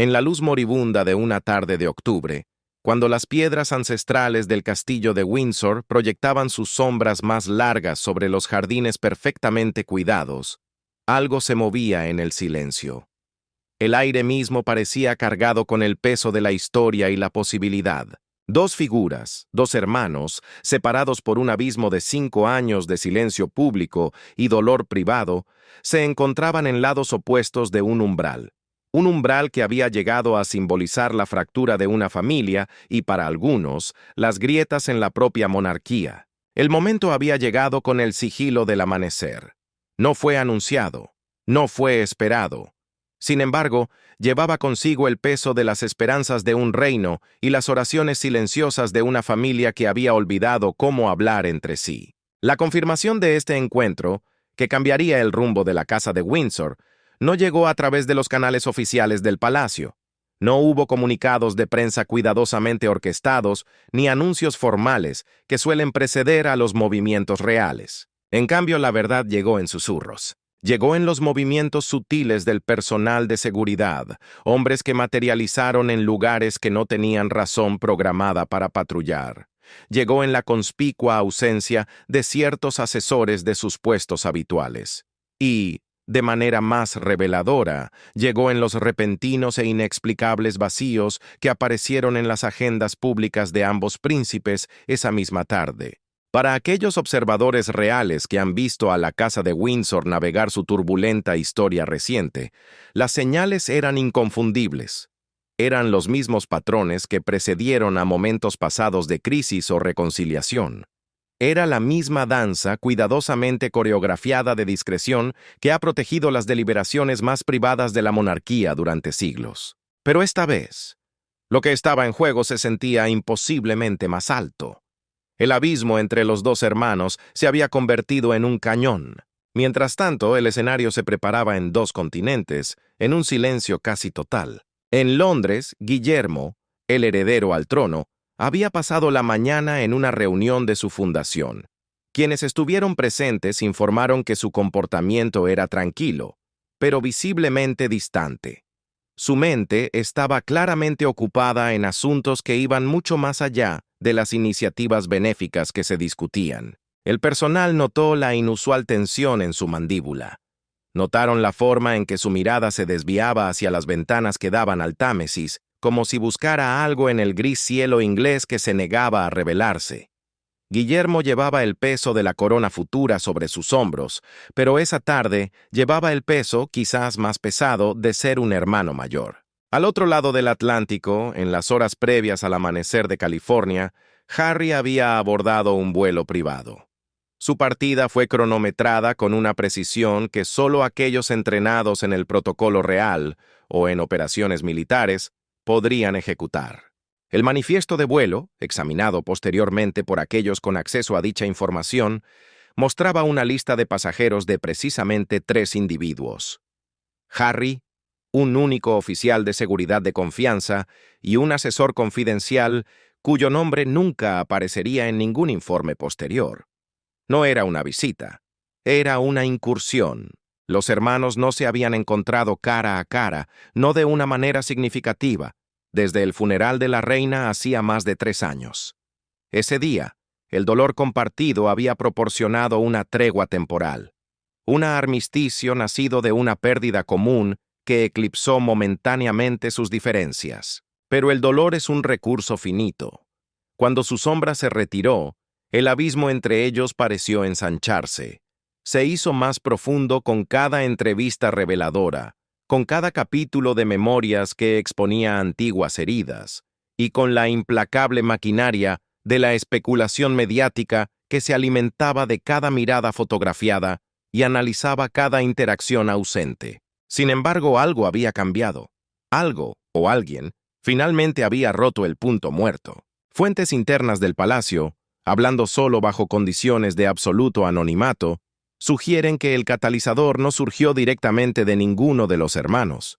En la luz moribunda de una tarde de octubre, cuando las piedras ancestrales del castillo de Windsor proyectaban sus sombras más largas sobre los jardines perfectamente cuidados, algo se movía en el silencio. El aire mismo parecía cargado con el peso de la historia y la posibilidad. Dos figuras, dos hermanos, separados por un abismo de 5 años de silencio público y dolor privado, se encontraban en lados opuestos de un umbral. Un umbral que había llegado a simbolizar la fractura de una familia y, para algunos, las grietas en la propia monarquía. El momento había llegado con el sigilo del amanecer. No fue anunciado, no fue esperado. Sin embargo, llevaba consigo el peso de las esperanzas de un reino y las oraciones silenciosas de una familia que había olvidado cómo hablar entre sí. La confirmación de este encuentro, que cambiaría el rumbo de la casa de Windsor, no llegó a través de los canales oficiales del palacio. No hubo comunicados de prensa cuidadosamente orquestados ni anuncios formales que suelen preceder a los movimientos reales. En cambio, la verdad llegó en susurros. Llegó en los movimientos sutiles del personal de seguridad, hombres que materializaron en lugares que no tenían razón programada para patrullar. Llegó en la conspicua ausencia de ciertos asesores de sus puestos habituales. Y, de manera más reveladora, llegó en los repentinos e inexplicables vacíos que aparecieron en las agendas públicas de ambos príncipes esa misma tarde. Para aquellos observadores reales que han visto a la casa de Windsor navegar su turbulenta historia reciente, las señales eran inconfundibles. Eran los mismos patrones que precedieron a momentos pasados de crisis o reconciliación. Era la misma danza cuidadosamente coreografiada de discreción que ha protegido las deliberaciones más privadas de la monarquía durante siglos. Pero esta vez, lo que estaba en juego se sentía imposiblemente más alto. El abismo entre los dos hermanos se había convertido en un cañón. Mientras tanto, el escenario se preparaba en 2 continentes, en un silencio casi total. En Londres, Guillermo, el heredero al trono, había pasado la mañana en una reunión de su fundación. Quienes estuvieron presentes informaron que su comportamiento era tranquilo, pero visiblemente distante. Su mente estaba claramente ocupada en asuntos que iban mucho más allá de las iniciativas benéficas que se discutían. El personal notó la inusual tensión en su mandíbula. Notaron la forma en que su mirada se desviaba hacia las ventanas que daban al Támesis, como si buscara algo en el gris cielo inglés que se negaba a revelarse. Guillermo llevaba el peso de la corona futura sobre sus hombros, pero esa tarde llevaba el peso, quizás más pesado, de ser un hermano mayor. Al otro lado del Atlántico, en las horas previas al amanecer de California, Harry había abordado un vuelo privado. Su partida fue cronometrada con una precisión que solo aquellos entrenados en el protocolo real o en operaciones militares podrían ejecutar. El manifiesto de vuelo, examinado posteriormente por aquellos con acceso a dicha información, mostraba una lista de pasajeros de precisamente 3 individuos: Harry, un único oficial de seguridad de confianza y un asesor confidencial cuyo nombre nunca aparecería en ningún informe posterior. No era una visita, era una incursión. Los hermanos no se habían encontrado cara a cara, no de una manera significativa, desde el funeral de la reina hacía más de 3 años. Ese día, el dolor compartido había proporcionado una tregua temporal, un armisticio nacido de una pérdida común que eclipsó momentáneamente sus diferencias. Pero el dolor es un recurso finito. Cuando su sombra se retiró, el abismo entre ellos pareció ensancharse. Se hizo más profundo con cada entrevista reveladora, con cada capítulo de memorias que exponía antiguas heridas, y con la implacable maquinaria de la especulación mediática que se alimentaba de cada mirada fotografiada y analizaba cada interacción ausente. Sin embargo, algo había cambiado. Algo, o alguien, finalmente había roto el punto muerto. Fuentes internas del palacio, hablando solo bajo condiciones de absoluto anonimato, sugieren que el catalizador no surgió directamente de ninguno de los hermanos.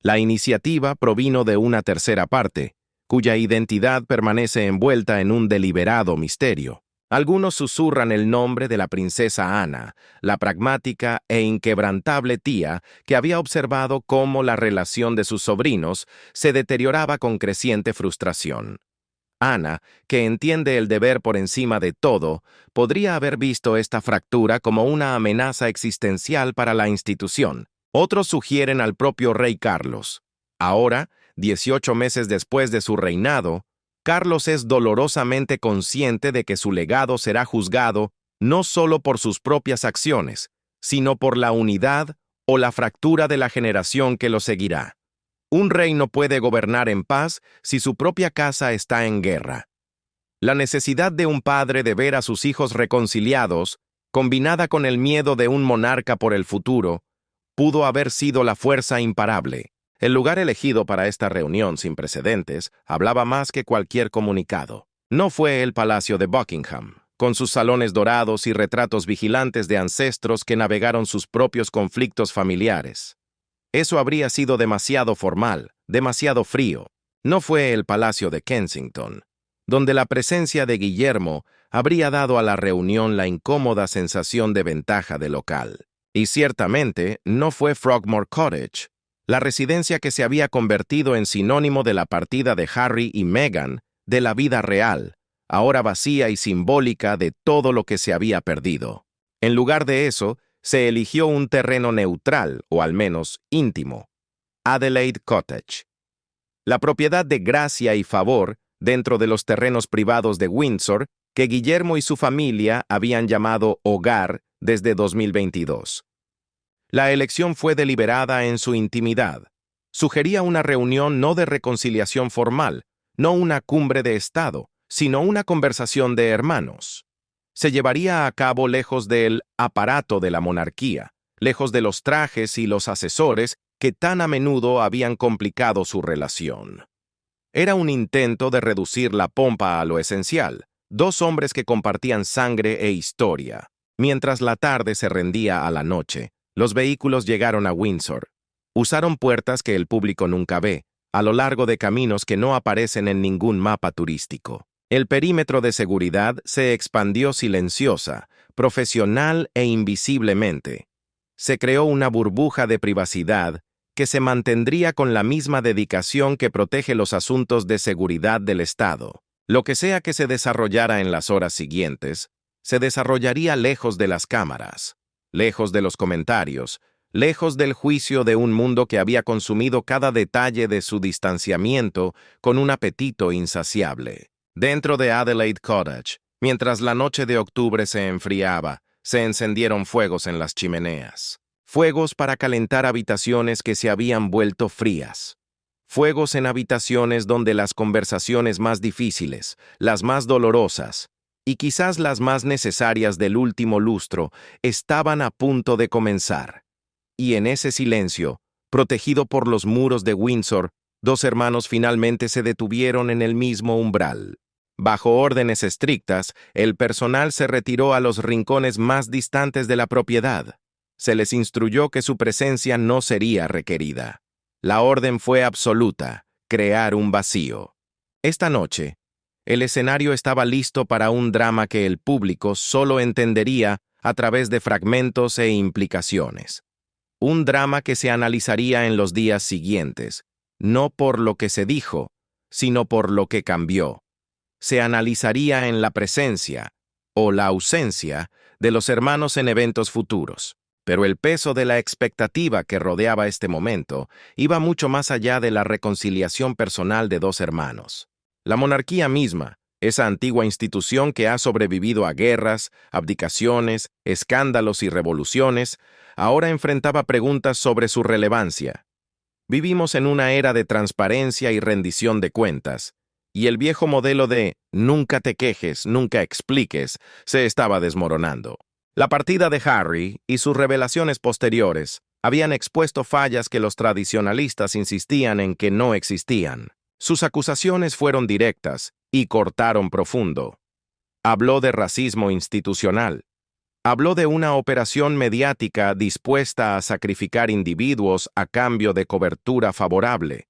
La iniciativa provino de una tercera parte, cuya identidad permanece envuelta en un deliberado misterio. Algunos susurran el nombre de la princesa Ana, la pragmática e inquebrantable tía que había observado cómo la relación de sus sobrinos se deterioraba con creciente frustración. Ana, que entiende el deber por encima de todo, podría haber visto esta fractura como una amenaza existencial para la institución. Otros sugieren al propio rey Carlos. Ahora, 18 meses después de su reinado, Carlos es dolorosamente consciente de que su legado será juzgado no solo por sus propias acciones, sino por la unidad o la fractura de la generación que lo seguirá. Un rey no puede gobernar en paz si su propia casa está en guerra. La necesidad de un padre de ver a sus hijos reconciliados, combinada con el miedo de un monarca por el futuro, pudo haber sido la fuerza imparable. El lugar elegido para esta reunión sin precedentes hablaba más que cualquier comunicado. No fue el Palacio de Buckingham, con sus salones dorados y retratos vigilantes de ancestros que navegaron sus propios conflictos familiares. Eso habría sido demasiado formal, demasiado frío. No fue el Palacio de Kensington, donde la presencia de Guillermo habría dado a la reunión la incómoda sensación de ventaja de local. Y ciertamente no fue Frogmore Cottage, la residencia que se había convertido en sinónimo de la partida de Harry y Meghan de la vida real, ahora vacía y simbólica de todo lo que se había perdido. En lugar de eso, se eligió un terreno neutral, o al menos íntimo, Adelaide Cottage. La propiedad de gracia y favor dentro de los terrenos privados de Windsor que Guillermo y su familia habían llamado hogar desde 2022. La elección fue deliberada en su intimidad. Sugería una reunión no de reconciliación formal, no una cumbre de Estado, sino una conversación de hermanos. Se llevaría a cabo lejos del aparato de la monarquía, lejos de los trajes y los asesores que tan a menudo habían complicado su relación. Era un intento de reducir la pompa a lo esencial, dos hombres que compartían sangre e historia. Mientras la tarde se rendía a la noche, los vehículos llegaron a Windsor. Usaron puertas que el público nunca ve, a lo largo de caminos que no aparecen en ningún mapa turístico. El perímetro de seguridad se expandió silenciosa, profesional e invisiblemente. Se creó una burbuja de privacidad que se mantendría con la misma dedicación que protege los asuntos de seguridad del Estado. Lo que sea que se desarrollara en las horas siguientes, se desarrollaría lejos de las cámaras, lejos de los comentarios, lejos del juicio de un mundo que había consumido cada detalle de su distanciamiento con un apetito insaciable. Dentro de Adelaide Cottage, mientras la noche de octubre se enfriaba, se encendieron fuegos en las chimeneas. Fuegos para calentar habitaciones que se habían vuelto frías. Fuegos en habitaciones donde las conversaciones más difíciles, las más dolorosas, y quizás las más necesarias del último lustro, estaban a punto de comenzar. Y en ese silencio, protegido por los muros de Windsor, dos hermanos finalmente se detuvieron en el mismo umbral. Bajo órdenes estrictas, el personal se retiró a los rincones más distantes de la propiedad. Se les instruyó que su presencia no sería requerida. La orden fue absoluta: crear un vacío. Esta noche, el escenario estaba listo para un drama que el público solo entendería a través de fragmentos e implicaciones. Un drama que se analizaría en los días siguientes, no por lo que se dijo, sino por lo que cambió. Se analizaría en la presencia, o la ausencia, de los hermanos en eventos futuros. Pero el peso de la expectativa que rodeaba este momento iba mucho más allá de la reconciliación personal de dos hermanos. La monarquía misma, esa antigua institución que ha sobrevivido a guerras, abdicaciones, escándalos y revoluciones, ahora enfrentaba preguntas sobre su relevancia. Vivimos en una era de transparencia y rendición de cuentas, y el viejo modelo de nunca te quejes, nunca expliques, se estaba desmoronando. La partida de Harry y sus revelaciones posteriores habían expuesto fallas que los tradicionalistas insistían en que no existían. Sus acusaciones fueron directas y cortaron profundo. Habló de racismo institucional. Habló de una operación mediática dispuesta a sacrificar individuos a cambio de cobertura favorable.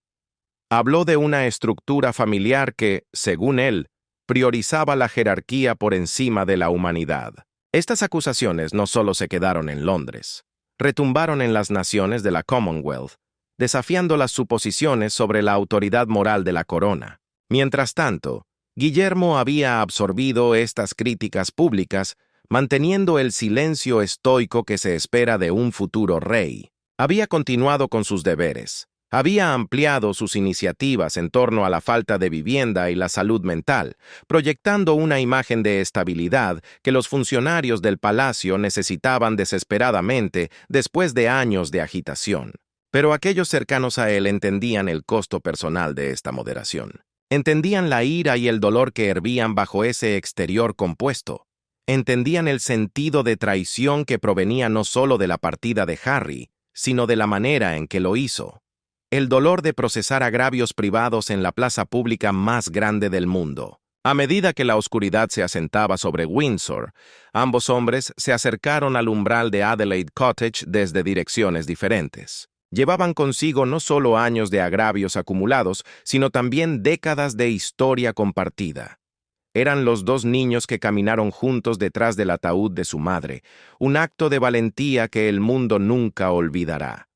Habló de una estructura familiar que, según él, priorizaba la jerarquía por encima de la humanidad. Estas acusaciones no solo se quedaron en Londres, retumbaron en las naciones de la Commonwealth, desafiando las suposiciones sobre la autoridad moral de la corona. Mientras tanto, Guillermo había absorbido estas críticas públicas, manteniendo el silencio estoico que se espera de un futuro rey. Había continuado con sus deberes. Había ampliado sus iniciativas en torno a la falta de vivienda y la salud mental, proyectando una imagen de estabilidad que los funcionarios del palacio necesitaban desesperadamente después de años de agitación. Pero aquellos cercanos a él entendían el costo personal de esta moderación. Entendían la ira y el dolor que hervían bajo ese exterior compuesto. Entendían el sentido de traición que provenía no solo de la partida de Harry, sino de la manera en que lo hizo. El dolor de procesar agravios privados en la plaza pública más grande del mundo. A medida que la oscuridad se asentaba sobre Windsor, ambos hombres se acercaron al umbral de Adelaide Cottage desde direcciones diferentes. Llevaban consigo no solo años de agravios acumulados, sino también décadas de historia compartida. Eran los dos niños que caminaron juntos detrás del ataúd de su madre, un acto de valentía que el mundo nunca olvidará.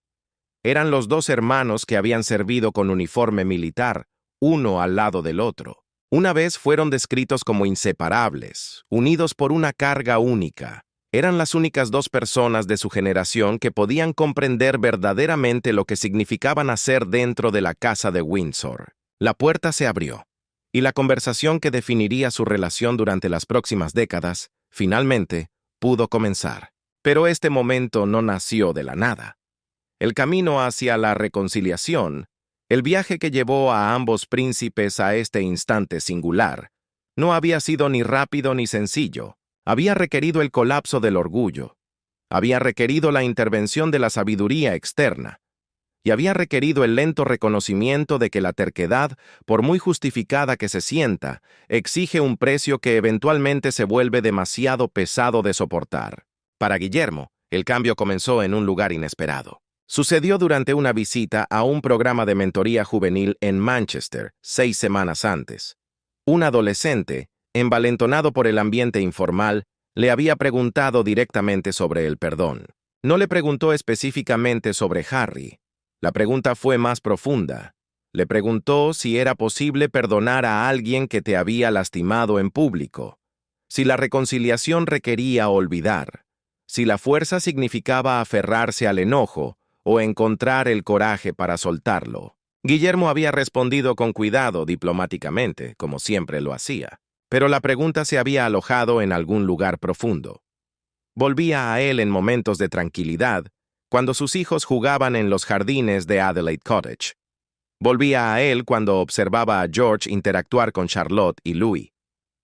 Eran los dos hermanos que habían servido con uniforme militar, uno al lado del otro. Una vez fueron descritos como inseparables, unidos por una carga única. Eran las únicas dos personas de su generación que podían comprender verdaderamente lo que significaba nacer dentro de la casa de Windsor. La puerta se abrió, y la conversación que definiría su relación durante las próximas décadas, finalmente, pudo comenzar. Pero este momento no nació de la nada. El camino hacia la reconciliación, el viaje que llevó a ambos príncipes a este instante singular, no había sido ni rápido ni sencillo. Había requerido el colapso del orgullo, había requerido la intervención de la sabiduría externa, y había requerido el lento reconocimiento de que la terquedad, por muy justificada que se sienta, exige un precio que eventualmente se vuelve demasiado pesado de soportar. Para Guillermo, el cambio comenzó en un lugar inesperado. Sucedió durante una visita a un programa de mentoría juvenil en Manchester, 6 semanas antes. Un adolescente, envalentonado por el ambiente informal, le había preguntado directamente sobre el perdón. No le preguntó específicamente sobre Harry. La pregunta fue más profunda. Le preguntó si era posible perdonar a alguien que te había lastimado en público, si la reconciliación requería olvidar, si la fuerza significaba aferrarse al enojo o encontrar el coraje para soltarlo. Guillermo había respondido con cuidado diplomáticamente, como siempre lo hacía. Pero la pregunta se había alojado en algún lugar profundo. Volvía a él en momentos de tranquilidad, cuando sus hijos jugaban en los jardines de Adelaide Cottage. Volvía a él cuando observaba a George interactuar con Charlotte y Louis.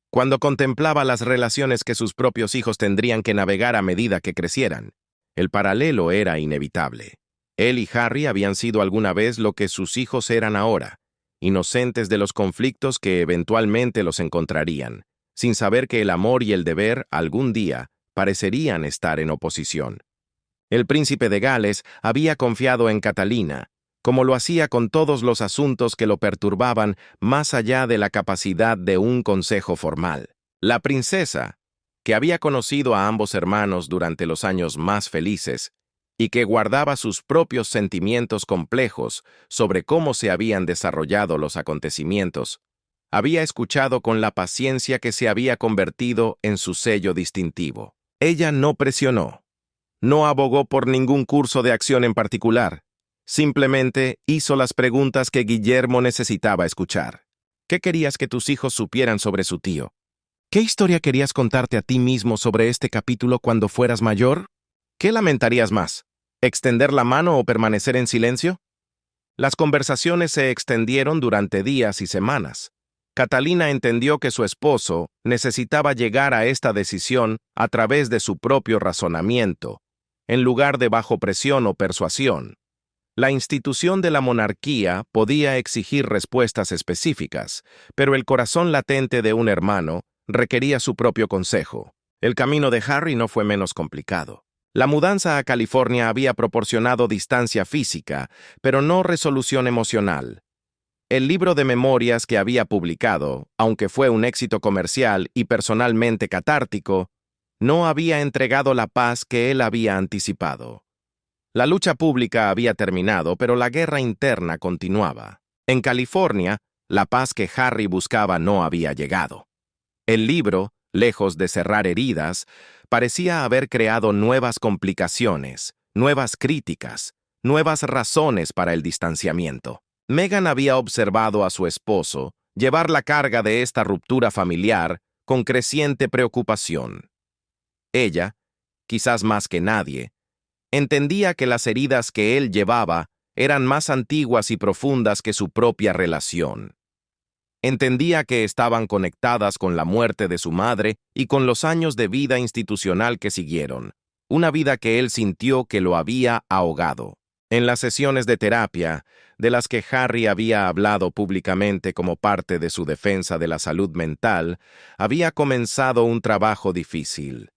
Cuando contemplaba las relaciones que sus propios hijos tendrían que navegar a medida que crecieran. El paralelo era inevitable. Él y Harry habían sido alguna vez lo que sus hijos eran ahora, inocentes de los conflictos que eventualmente los encontrarían, sin saber que el amor y el deber, algún día, parecerían estar en oposición. El príncipe de Gales había confiado en Catalina, como lo hacía con todos los asuntos que lo perturbaban más allá de la capacidad de un consejo formal. La princesa, que había conocido a ambos hermanos durante los años más felices, y que guardaba sus propios sentimientos complejos sobre cómo se habían desarrollado los acontecimientos, había escuchado con la paciencia que se había convertido en su sello distintivo. Ella no presionó, no abogó por ningún curso de acción en particular, simplemente hizo las preguntas que Guillermo necesitaba escuchar. ¿Qué querías que tus hijos supieran sobre su tío? ¿Qué historia querías contarte a ti mismo sobre este capítulo cuando fueras mayor? ¿Qué lamentarías más? ¿Extender la mano o permanecer en silencio? Las conversaciones se extendieron durante días y semanas. Catalina entendió que su esposo necesitaba llegar a esta decisión a través de su propio razonamiento, en lugar de bajo presión o persuasión. La institución de la monarquía podía exigir respuestas específicas, pero el corazón latente de un hermano requería su propio consejo. El camino de Harry no fue menos complicado. La mudanza a California había proporcionado distancia física, pero no resolución emocional. El libro de memorias que había publicado, aunque fue un éxito comercial y personalmente catártico, no había entregado la paz que él había anticipado. La lucha pública había terminado, pero la guerra interna continuaba. En California, la paz que Harry buscaba no había llegado. El libro, lejos de cerrar heridas, parecía haber creado nuevas complicaciones, nuevas críticas, nuevas razones para el distanciamiento. Meghan había observado a su esposo llevar la carga de esta ruptura familiar con creciente preocupación. Ella, quizás más que nadie, entendía que las heridas que él llevaba eran más antiguas y profundas que su propia relación. Entendía que estaban conectadas con la muerte de su madre y con los años de vida institucional que siguieron, una vida que él sintió que lo había ahogado. En las sesiones de terapia, de las que Harry había hablado públicamente como parte de su defensa de la salud mental, había comenzado un trabajo difícil.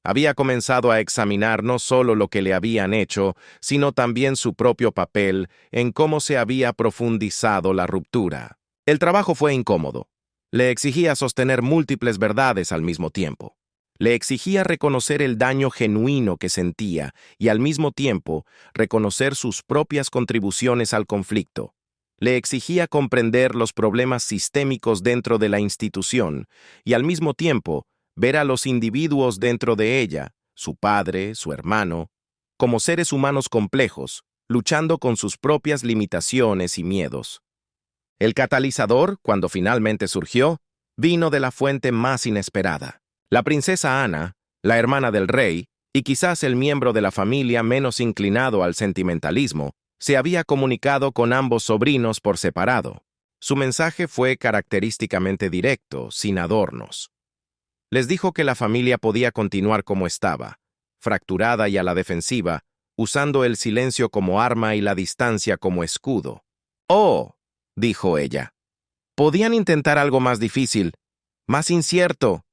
Había comenzado a examinar no solo lo que le habían hecho, sino también su propio papel en cómo se había profundizado la ruptura. El trabajo fue incómodo. Le exigía sostener múltiples verdades al mismo tiempo. Le exigía reconocer el daño genuino que sentía y al mismo tiempo reconocer sus propias contribuciones al conflicto. Le exigía comprender los problemas sistémicos dentro de la institución y al mismo tiempo ver a los individuos dentro de ella, su padre, su hermano, como seres humanos complejos, luchando con sus propias limitaciones y miedos. El catalizador, cuando finalmente surgió, vino de la fuente más inesperada. La princesa Ana, la hermana del rey, y quizás el miembro de la familia menos inclinado al sentimentalismo, se había comunicado con ambos sobrinos por separado. Su mensaje fue característicamente directo, sin adornos. Les dijo que la familia podía continuar como estaba, fracturada y a la defensiva, usando el silencio como arma y la distancia como escudo. «Oh», dijo ella, «podían intentar algo más difícil, más incierto,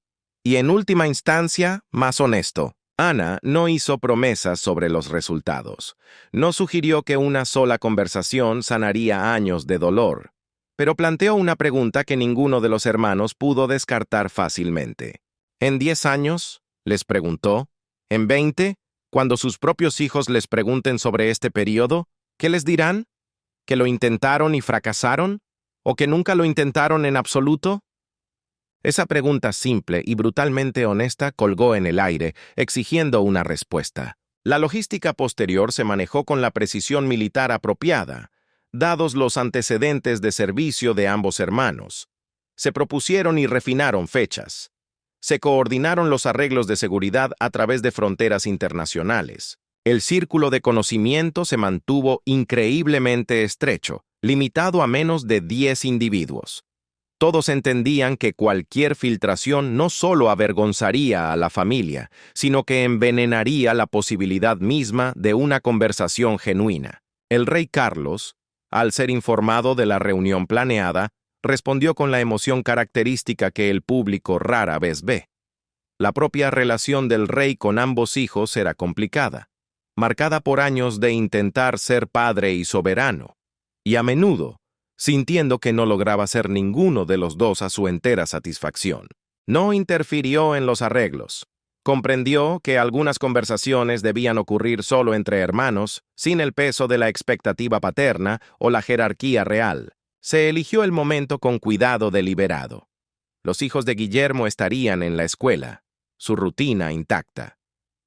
y en última instancia, más honesto». Ana no hizo promesas sobre los resultados. No sugirió que una sola conversación sanaría años de dolor, pero planteó una pregunta que ninguno de los hermanos pudo descartar fácilmente. ¿En 10 años?, les preguntó. ¿En 20? Cuando sus propios hijos les pregunten sobre este periodo, ¿qué les dirán? ¿Que lo intentaron y fracasaron? ¿O que nunca lo intentaron en absoluto? Esa pregunta simple y brutalmente honesta colgó en el aire, exigiendo una respuesta. La logística posterior se manejó con la precisión militar apropiada, dados los antecedentes de servicio de ambos hermanos. Se propusieron y refinaron fechas. Se coordinaron los arreglos de seguridad a través de fronteras internacionales. El círculo de conocimiento se mantuvo increíblemente estrecho, limitado a menos de 10 individuos. Todos entendían que cualquier filtración no solo avergonzaría a la familia, sino que envenenaría la posibilidad misma de una conversación genuina. El rey Carlos, al ser informado de la reunión planeada, respondió con la emoción característica que el público rara vez ve. La propia relación del rey con ambos hijos era complicada, marcada por años de intentar ser padre y soberano, y a menudo sintiendo que no lograba ser ninguno de los dos a su entera satisfacción. No interfirió en los arreglos. Comprendió que algunas conversaciones debían ocurrir solo entre hermanos, sin el peso de la expectativa paterna o la jerarquía real. Se eligió el momento con cuidado deliberado. Los hijos de Guillermo estarían en la escuela, su rutina intacta.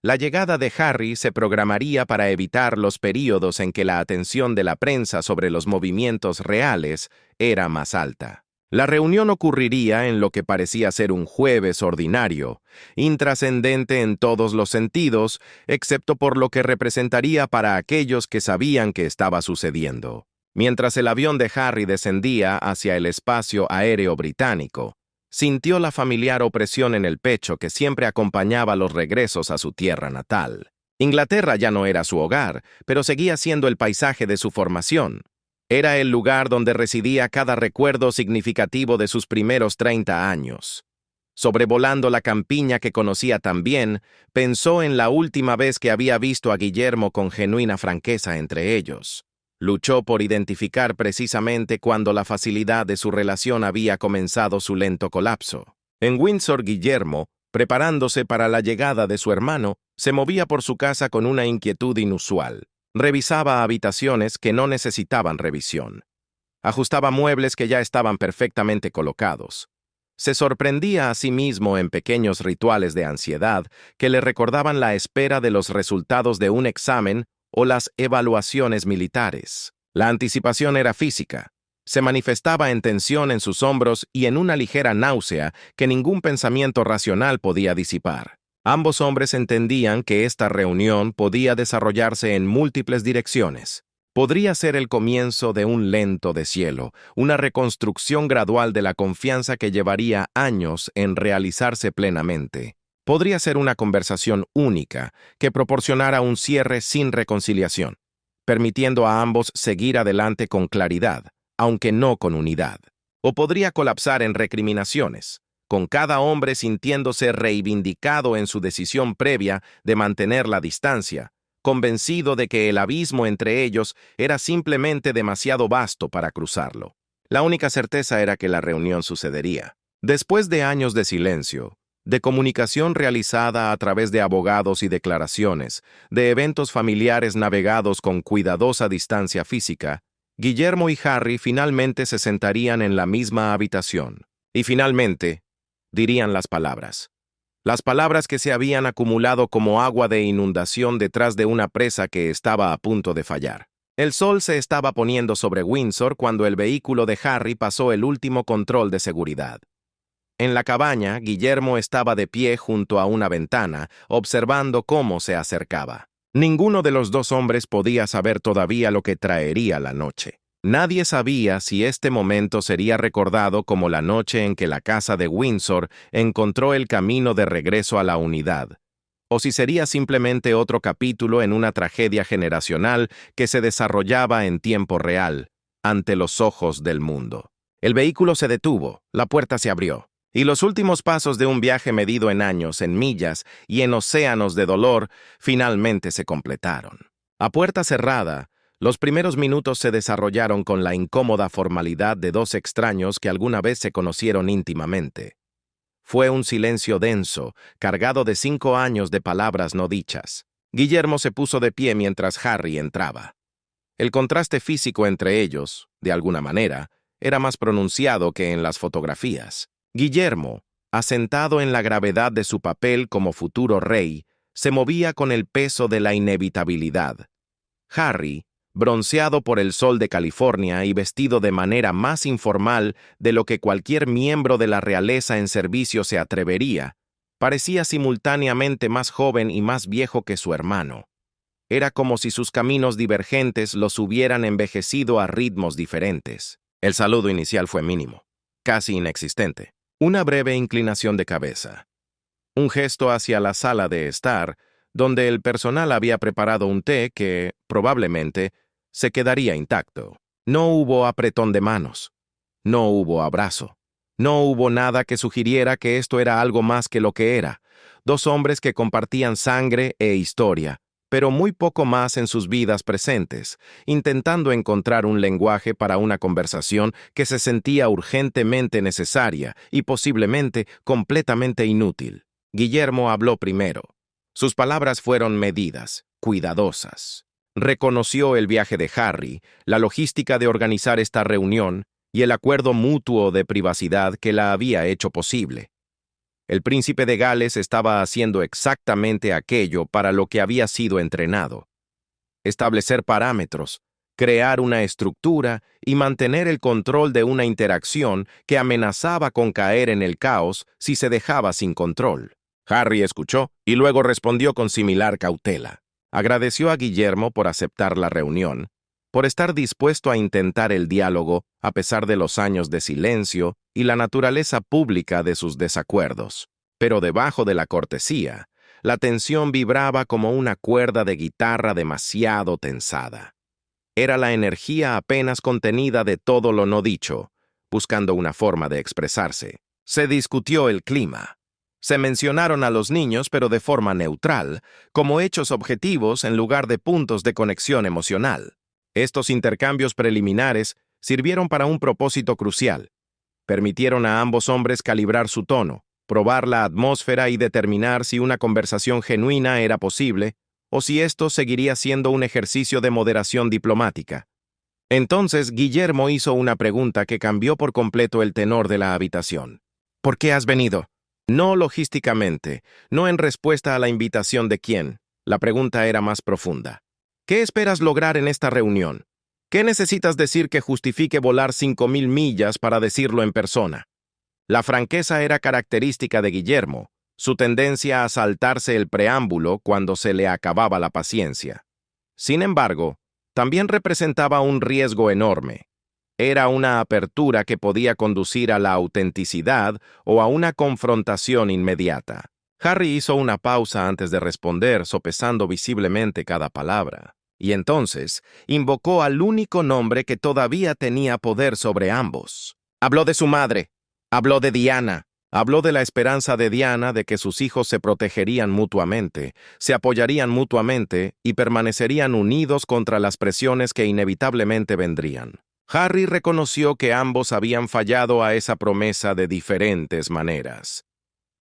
La llegada de Harry se programaría para evitar los períodos en que la atención de la prensa sobre los movimientos reales era más alta. La reunión ocurriría en lo que parecía ser un jueves ordinario, intrascendente en todos los sentidos, excepto por lo que representaría para aquellos que sabían que estaba sucediendo. Mientras el avión de Harry descendía hacia el espacio aéreo británico, sintió la familiar opresión en el pecho que siempre acompañaba los regresos a su tierra natal. Inglaterra ya no era su hogar, pero seguía siendo el paisaje de su formación. Era el lugar donde residía cada recuerdo significativo de sus primeros 30 años. Sobrevolando la campiña que conocía tan bien, pensó en la última vez que había visto a Guillermo con genuina franqueza entre ellos. Luchó por identificar precisamente cuando la facilidad de su relación había comenzado su lento colapso. En Windsor, Guillermo, preparándose para la llegada de su hermano, se movía por su casa con una inquietud inusual. Revisaba habitaciones que no necesitaban revisión. Ajustaba muebles que ya estaban perfectamente colocados. Se sorprendía a sí mismo en pequeños rituales de ansiedad que le recordaban la espera de los resultados de un examen o las evaluaciones militares. La anticipación era física. Se manifestaba en tensión en sus hombros y en una ligera náusea que ningún pensamiento racional podía disipar. Ambos hombres entendían que esta reunión podía desarrollarse en múltiples direcciones. Podría ser el comienzo de un lento deshielo, una reconstrucción gradual de la confianza que llevaría años en realizarse plenamente. Podría ser una conversación única que proporcionara un cierre sin reconciliación, permitiendo a ambos seguir adelante con claridad, aunque no con unidad. O podría colapsar en recriminaciones, con cada hombre sintiéndose reivindicado en su decisión previa de mantener la distancia, convencido de que el abismo entre ellos era simplemente demasiado vasto para cruzarlo. La única certeza era que la reunión sucedería. Después de años de silencio, de comunicación realizada a través de abogados y declaraciones, de eventos familiares navegados con cuidadosa distancia física, Guillermo y Harry finalmente se sentarían en la misma habitación. Y finalmente, dirían las palabras. Las palabras que se habían acumulado como agua de inundación detrás de una presa que estaba a punto de fallar. El sol se estaba poniendo sobre Windsor cuando el vehículo de Harry pasó el último control de seguridad. En la cabaña, Guillermo estaba de pie junto a una ventana, observando cómo se acercaba. Ninguno de los dos hombres podía saber todavía lo que traería la noche. Nadie sabía si este momento sería recordado como la noche en que la casa de Windsor encontró el camino de regreso a la unidad, o si sería simplemente otro capítulo en una tragedia generacional que se desarrollaba en tiempo real, ante los ojos del mundo. El vehículo se detuvo, la puerta se abrió, y los últimos pasos de un viaje medido en años, en millas y en océanos de dolor finalmente se completaron. A puerta cerrada, los primeros minutos se desarrollaron con la incómoda formalidad de dos extraños que alguna vez se conocieron íntimamente. Fue un silencio denso, cargado de 5 años de palabras no dichas. Guillermo se puso de pie mientras Harry entraba. El contraste físico entre ellos, de alguna manera, era más pronunciado que en las fotografías. Guillermo, asentado en la gravedad de su papel como futuro rey, se movía con el peso de la inevitabilidad. Harry, bronceado por el sol de California y vestido de manera más informal de lo que cualquier miembro de la realeza en servicio se atrevería, parecía simultáneamente más joven y más viejo que su hermano. Era como si sus caminos divergentes los hubieran envejecido a ritmos diferentes. El saludo inicial fue mínimo, casi inexistente. Una breve inclinación de cabeza. Un gesto hacia la sala de estar, donde el personal había preparado un té que, probablemente, se quedaría intacto. No hubo apretón de manos. No hubo abrazo. No hubo nada que sugiriera que esto era algo más que lo que era. Dos hombres que compartían sangre e historia, pero muy poco más en sus vidas presentes, intentando encontrar un lenguaje para una conversación que se sentía urgentemente necesaria y posiblemente completamente inútil. Guillermo habló primero. Sus palabras fueron medidas, cuidadosas. Reconoció el viaje de Harry, la logística de organizar esta reunión y el acuerdo mutuo de privacidad que la había hecho posible. El príncipe de Gales estaba haciendo exactamente aquello para lo que había sido entrenado. Establecer parámetros, crear una estructura y mantener el control de una interacción que amenazaba con caer en el caos si se dejaba sin control. Harry escuchó y luego respondió con similar cautela. Agradeció a Guillermo por aceptar la reunión, por estar dispuesto a intentar el diálogo a pesar de los años de silencio y la naturaleza pública de sus desacuerdos. Pero debajo de la cortesía, la tensión vibraba como una cuerda de guitarra demasiado tensada. Era la energía apenas contenida de todo lo no dicho, buscando una forma de expresarse. Se discutió el clima. Se mencionaron a los niños, pero de forma neutral, como hechos objetivos en lugar de puntos de conexión emocional. Estos intercambios preliminares sirvieron para un propósito crucial. Permitieron a ambos hombres calibrar su tono, probar la atmósfera y determinar si una conversación genuina era posible o si esto seguiría siendo un ejercicio de moderación diplomática. Entonces, Guillermo hizo una pregunta que cambió por completo el tenor de la habitación. ¿Por qué has venido? No logísticamente, no en respuesta a la invitación de quién. La pregunta era más profunda. ¿Qué esperas lograr en esta reunión? ¿Qué necesitas decir que justifique volar 5.000 millas para decirlo en persona? La franqueza era característica de Guillermo, su tendencia a saltarse el preámbulo cuando se le acababa la paciencia. Sin embargo, también representaba un riesgo enorme. Era una apertura que podía conducir a la autenticidad o a una confrontación inmediata. Harry hizo una pausa antes de responder, sopesando visiblemente cada palabra. Y entonces invocó al único nombre que todavía tenía poder sobre ambos. Habló de su madre, habló de Diana, habló de la esperanza de Diana de que sus hijos se protegerían mutuamente, se apoyarían mutuamente y permanecerían unidos contra las presiones que inevitablemente vendrían. Harry reconoció que ambos habían fallado a esa promesa de diferentes maneras.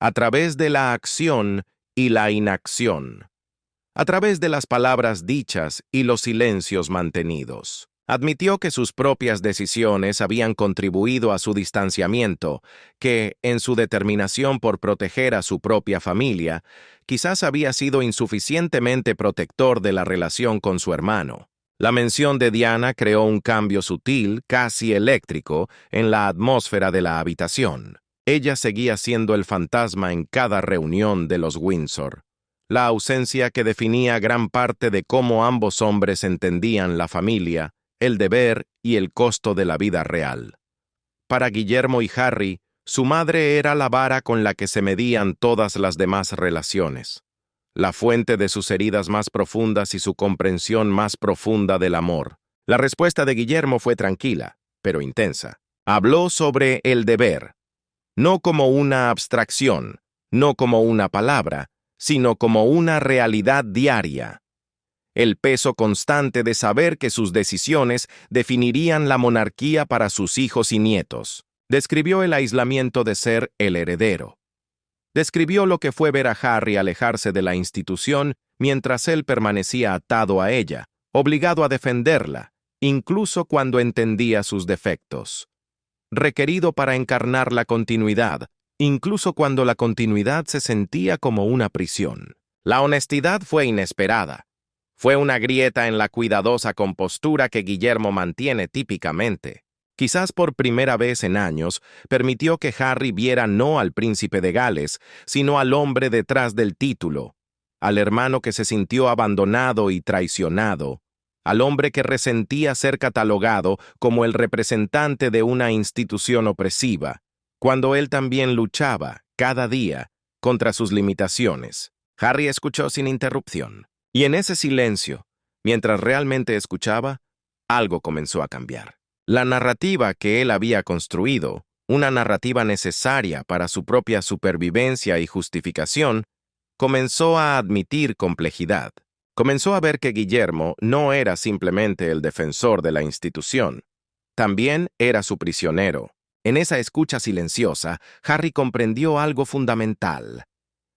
A través de la acción y la inacción. A través de las palabras dichas y los silencios mantenidos. Admitió que sus propias decisiones habían contribuido a su distanciamiento, que, en su determinación por proteger a su propia familia, quizás había sido insuficientemente protector de la relación con su hermano. La mención de Diana creó un cambio sutil, casi eléctrico, en la atmósfera de la habitación. Ella seguía siendo el fantasma en cada reunión de los Windsor. La ausencia que definía gran parte de cómo ambos hombres entendían la familia, el deber y el costo de la vida real. Para Guillermo y Harry, su madre era la vara con la que se medían todas las demás relaciones, la fuente de sus heridas más profundas y su comprensión más profunda del amor. La respuesta de Guillermo fue tranquila, pero intensa. Habló sobre el deber, no como una abstracción, no como una palabra, sino como una realidad diaria. El peso constante de saber que sus decisiones definirían la monarquía para sus hijos y nietos. Describió el aislamiento de ser el heredero. Describió lo que fue ver a Harry alejarse de la institución mientras él permanecía atado a ella, obligado a defenderla, incluso cuando entendía sus defectos. Requerido para encarnar la continuidad, incluso cuando la continuidad se sentía como una prisión. La honestidad fue inesperada. Fue una grieta en la cuidadosa compostura que Guillermo mantiene típicamente. Quizás por primera vez en años, permitió que Harry viera no al príncipe de Gales, sino al hombre detrás del título, al hermano que se sintió abandonado y traicionado, al hombre que resentía ser catalogado como el representante de una institución opresiva, cuando él también luchaba, cada día, contra sus limitaciones. Harry escuchó sin interrupción. Y en ese silencio, mientras realmente escuchaba, algo comenzó a cambiar. La narrativa que él había construido, una narrativa necesaria para su propia supervivencia y justificación, comenzó a admitir complejidad. Comenzó a ver que Guillermo no era simplemente el defensor de la institución, también era su prisionero. En esa escucha silenciosa, Harry comprendió algo fundamental.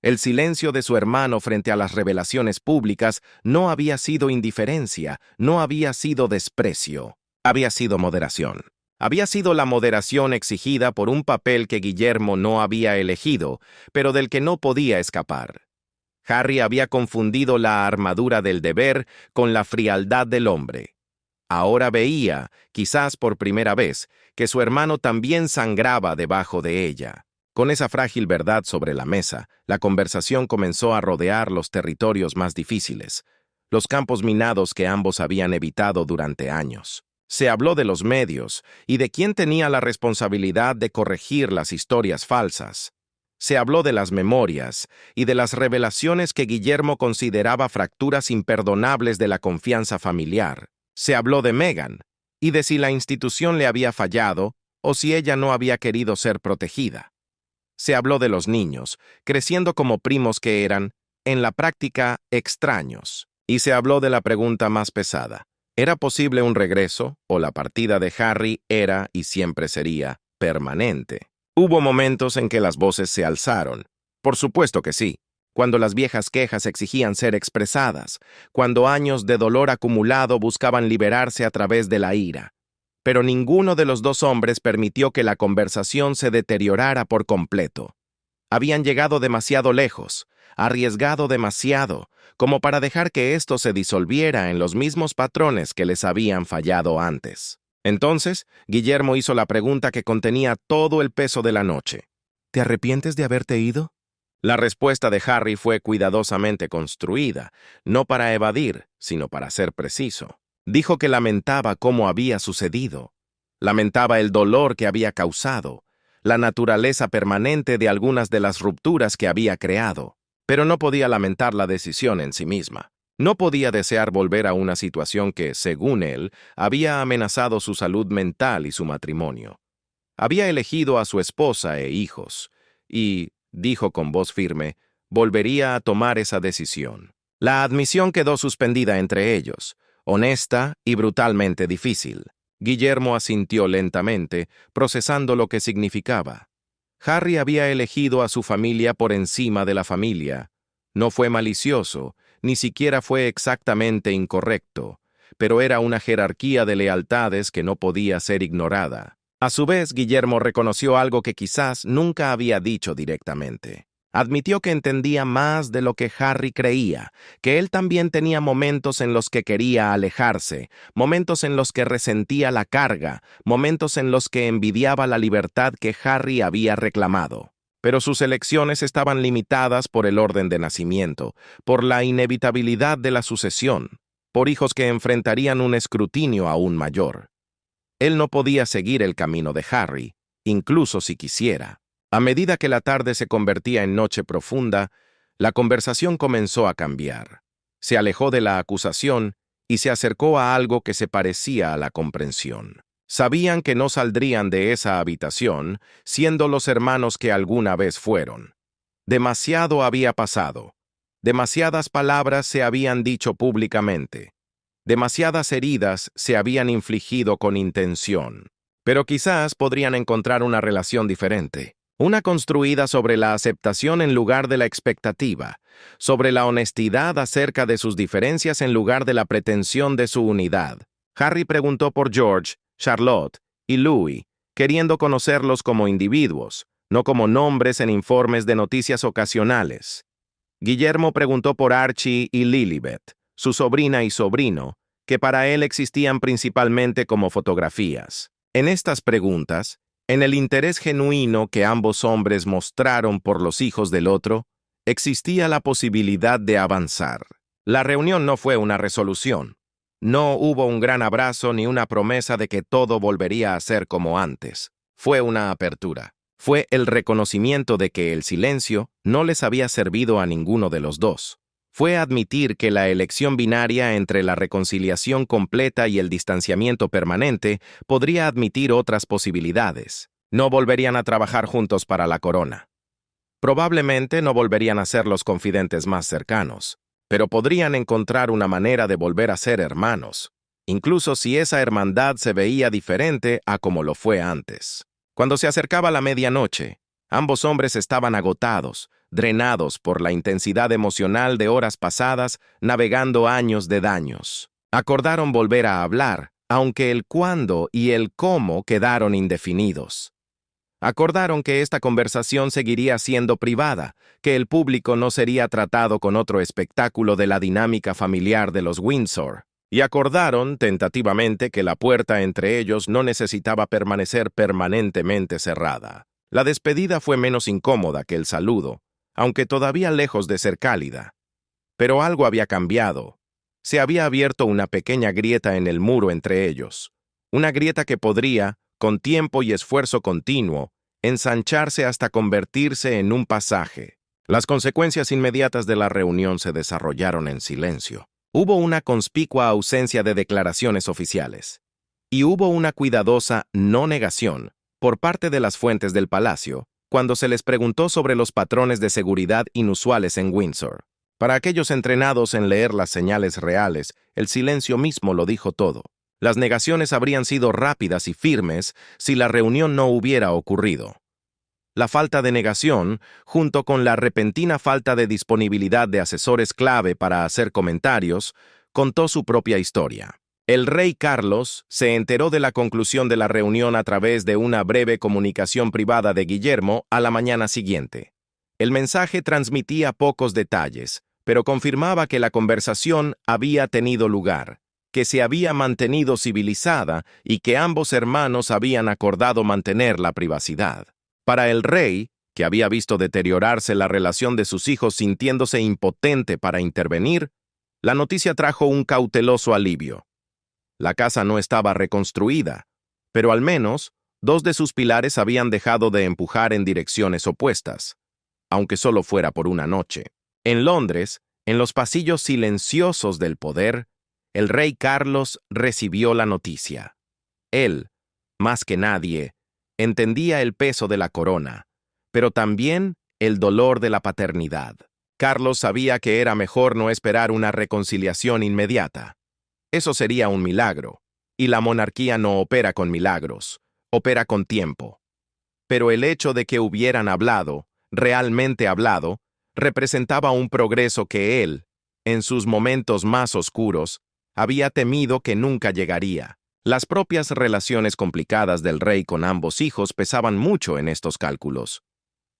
El silencio de su hermano frente a las revelaciones públicas no había sido indiferencia, no había sido desprecio, había sido moderación. Había sido la moderación exigida por un papel que Guillermo no había elegido, pero del que no podía escapar. Harry había confundido la armadura del deber con la frialdad del hombre. Ahora veía, quizás por primera vez, que su hermano también sangraba debajo de ella. Con esa frágil verdad sobre la mesa, la conversación comenzó a rodear los territorios más difíciles, los campos minados que ambos habían evitado durante años. Se habló de los medios y de quién tenía la responsabilidad de corregir las historias falsas. Se habló de las memorias y de las revelaciones que Guillermo consideraba fracturas imperdonables de la confianza familiar. Se habló de Meghan y de si la institución le había fallado o si ella no había querido ser protegida. Se habló de los niños, creciendo como primos que eran, en la práctica, extraños. Y se habló de la pregunta más pesada. Era posible un regreso, o la partida de Harry era y siempre sería permanente. Hubo momentos en que las voces se alzaron. Por supuesto que sí. Cuando las viejas quejas exigían ser expresadas, cuando años de dolor acumulado buscaban liberarse a través de la ira. Pero ninguno de los dos hombres permitió que la conversación se deteriorara por completo. Habían llegado demasiado lejos, arriesgado demasiado, como para dejar que esto se disolviera en los mismos patrones que les habían fallado antes. Entonces, Guillermo hizo la pregunta que contenía todo el peso de la noche. ¿Te arrepientes de haberte ido? La respuesta de Harry fue cuidadosamente construida, no para evadir, sino para ser preciso. Dijo que lamentaba cómo había sucedido. Lamentaba el dolor que había causado, la naturaleza permanente de algunas de las rupturas que había creado, pero no podía lamentar la decisión en sí misma. No podía desear volver a una situación que, según él, había amenazado su salud mental y su matrimonio. Había elegido a su esposa e hijos, y, dijo con voz firme, volvería a tomar esa decisión. La admisión quedó suspendida entre ellos, honesta y brutalmente difícil. Guillermo asintió lentamente, procesando lo que significaba. Harry había elegido a su familia por encima de la familia. No fue malicioso, ni siquiera fue exactamente incorrecto, pero era una jerarquía de lealtades que no podía ser ignorada. A su vez, Guillermo reconoció algo que quizás nunca había dicho directamente. Admitió que entendía más de lo que Harry creía, que él también tenía momentos en los que quería alejarse, momentos en los que resentía la carga, momentos en los que envidiaba la libertad que Harry había reclamado. Pero sus elecciones estaban limitadas por el orden de nacimiento, por la inevitabilidad de la sucesión, por hijos que enfrentarían un escrutinio aún mayor. Él no podía seguir el camino de Harry, incluso si quisiera. A medida que la tarde se convertía en noche profunda, la conversación comenzó a cambiar. Se alejó de la acusación y se acercó a algo que se parecía a la comprensión. Sabían que no saldrían de esa habitación siendo los hermanos que alguna vez fueron. Demasiado había pasado. Demasiadas palabras se habían dicho públicamente. Demasiadas heridas se habían infligido con intención. Pero quizás podrían encontrar una relación diferente. Una construida sobre la aceptación en lugar de la expectativa, sobre la honestidad acerca de sus diferencias en lugar de la pretensión de su unidad. Harry preguntó por George, Charlotte y Louis, queriendo conocerlos como individuos, no como nombres en informes de noticias ocasionales. Guillermo preguntó por Archie y Lilibet, su sobrina y sobrino, que para él existían principalmente como fotografías. En estas preguntas, en el interés genuino que ambos hombres mostraron por los hijos del otro, existía la posibilidad de avanzar. La reunión no fue una resolución. No hubo un gran abrazo ni una promesa de que todo volvería a ser como antes. Fue una apertura. Fue el reconocimiento de que el silencio no les había servido a ninguno de los dos. Fue admitir que la elección binaria entre la reconciliación completa y el distanciamiento permanente podría admitir otras posibilidades. No volverían a trabajar juntos para la corona. Probablemente no volverían a ser los confidentes más cercanos, pero podrían encontrar una manera de volver a ser hermanos, incluso si esa hermandad se veía diferente a como lo fue antes. Cuando se acercaba la medianoche, ambos hombres estaban agotados, drenados por la intensidad emocional de horas pasadas navegando años de daños. Acordaron volver a hablar, aunque el cuándo y el cómo quedaron indefinidos. Acordaron que esta conversación seguiría siendo privada, que el público no sería tratado con otro espectáculo de la dinámica familiar de los Windsor. Y acordaron, tentativamente, que la puerta entre ellos no necesitaba permanecer permanentemente cerrada. La despedida fue menos incómoda que el saludo, aunque todavía lejos de ser cálida. Pero algo había cambiado. Se había abierto una pequeña grieta en el muro entre ellos, una grieta que podría, con tiempo y esfuerzo continuo, ensancharse hasta convertirse en un pasaje. Las consecuencias inmediatas de la reunión se desarrollaron en silencio. Hubo una conspicua ausencia de declaraciones oficiales, y hubo una cuidadosa no negación por parte de las fuentes del palacio cuando se les preguntó sobre los patrones de seguridad inusuales en Windsor. Para aquellos entrenados en leer las señales reales, el silencio mismo lo dijo todo. Las negaciones habrían sido rápidas y firmes si la reunión no hubiera ocurrido. La falta de negación, junto con la repentina falta de disponibilidad de asesores clave para hacer comentarios, contó su propia historia. El rey Carlos se enteró de la conclusión de la reunión a través de una breve comunicación privada de Guillermo a la mañana siguiente. El mensaje transmitía pocos detalles, pero confirmaba que la conversación había tenido lugar, que se había mantenido civilizada y que ambos hermanos habían acordado mantener la privacidad. Para el rey, que había visto deteriorarse la relación de sus hijos sintiéndose impotente para intervenir, la noticia trajo un cauteloso alivio. La casa no estaba reconstruida, pero al menos 2 de sus pilares habían dejado de empujar en direcciones opuestas, aunque solo fuera por una noche. En Londres, en los pasillos silenciosos del poder, el rey Carlos recibió la noticia. Él, más que nadie, entendía el peso de la corona, pero también el dolor de la paternidad. Carlos sabía que era mejor no esperar una reconciliación inmediata. Eso sería un milagro, y la monarquía no opera con milagros, opera con tiempo. Pero el hecho de que hubieran hablado, realmente hablado, representaba un progreso que él, en sus momentos más oscuros, había temido que nunca llegaría. Las propias relaciones complicadas del rey con ambos hijos pesaban mucho en estos cálculos.